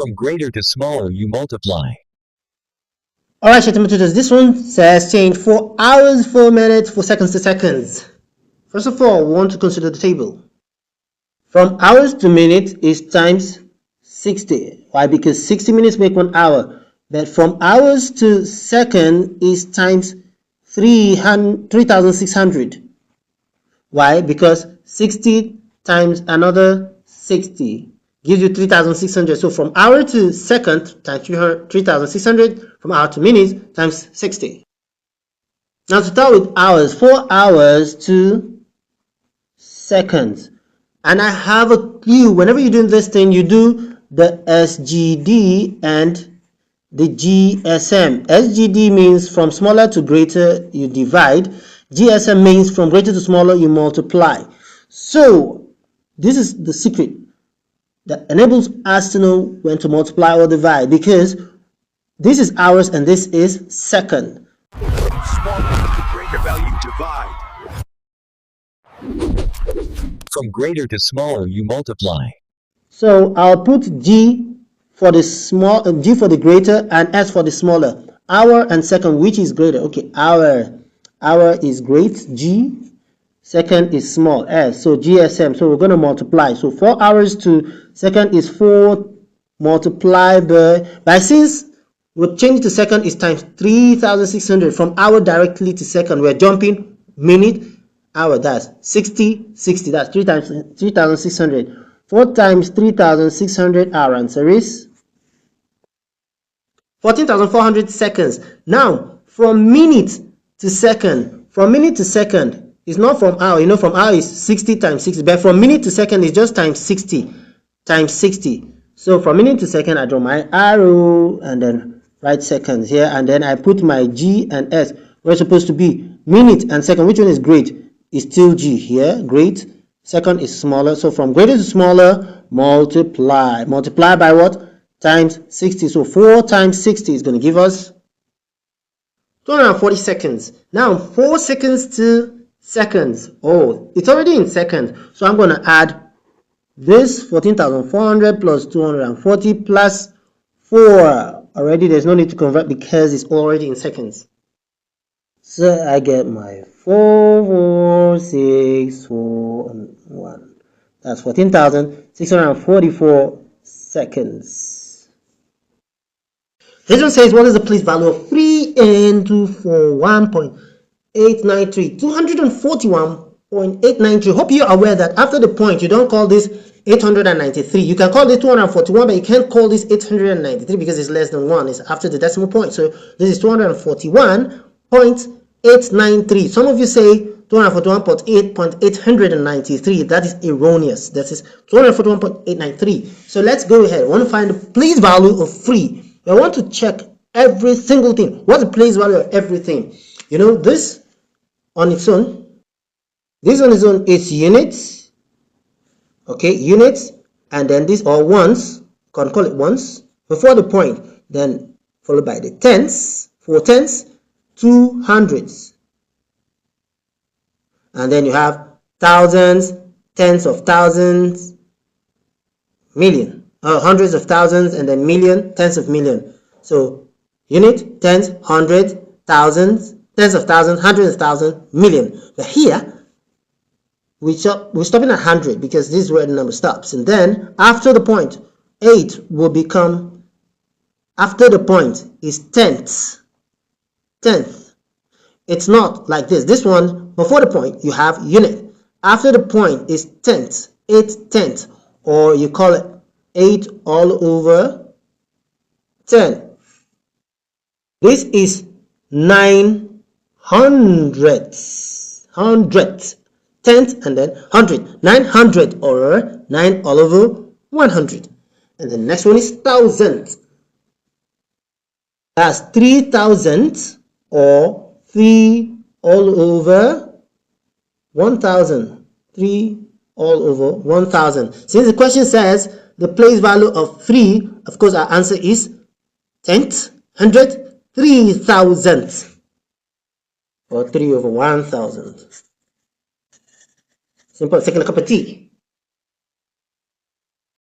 From greater to smaller, you multiply. Alright, tutors, this one says change 4 hours, 4 minutes, 4 seconds to seconds. First of all, we want to consider the table. From hours to minutes is times 60. Why? Because 60 minutes make 1 hour. But from hours to second is times 3,600. Why? Because 60 times another 60 gives you 3,600. So from hour to second times 3,600, from hour to minutes times 60. Now to start with hours, 4 hours to seconds. And I have a clue. Whenever you're doing this thing, you do the SGD and the GSM. SGD means from smaller to greater, you divide. GSM means from greater to smaller, you multiply. So this is the secret that enables us to know when to multiply or divide, because this is hours and this is second. Smaller to greater value, divide. From greater to smaller, you multiply. So I'll put G for the small, G for the greater, and S for the smaller. Hour and second, which is greater? Okay, hour is great, G. Second is small, S. So GSM. So we're going to multiply. So 4 hours to second is 4 multiplied by since we're changing to second is times 3,600. From hour directly to second, we're jumping minute, hour. That's 60. That's 3 times 3,600. 4 times 3,600. Our answer is 14,400 seconds. Now, from minute to second, is not from hour. You know, from hour is 60 times 60, but from minute to second is just times 60 times 60. So from minute to second, I draw my arrow and then write seconds here, and then I put my G and S. We're supposed to be minute and second. Which one is great? Is still G here. Great. Second is smaller. So from greater to smaller, multiply. Multiply by what? Times 60. So 4 times 60 is going to give us 240 seconds. Now 4 seconds to seconds. Oh, it's already in seconds. So I'm going to add this 14,400 plus 240 plus 4. Already there's no need to convert because it's already in seconds. So I get my 4, 4, 6, 4, and 1. That's 14,644 seconds. This one says, what is the place value of 3 into 41.893? 241.893. Hope you're aware that after the point, you don't call this 893. You can call this 241, but you can't call this 893 because it's less than 1. It's after the decimal point. So this is 241.893. Some of you say 241.893. That is erroneous. That is 241.893. So let's go ahead. I want to find the place value of 3. I want to check every single thing. What's the place value of everything? You know, this on its own, is units. Okay, units, and then this, or ones, can call it ones before the point, then followed by the tens, 4 tens, 2 hundreds, and then you have thousands, tens of thousands, million, hundreds of thousands, and then million, tens of million. So unit, tens, hundreds, thousands, tens of thousands, hundreds of thousands, million. But here we're stopping at 100 because this is where the number stops. And then after the point, 8 will become, after the point is tenths. It's not like this. This one, before the point, you have unit. After the point is tenths, 8 tenths, or you call it 8 all over 10. This is 9 hundredths. Tenth and then 100. 900 or 9 all over 100. And the next one is thousand. That's 3,000 or 3 all over 1,000. 3 all over 1,000. Since the question says the place value of 3, of course our answer is tenth, 100, 3,000, or 3 over 1,000. Simple. Second, a cup of tea.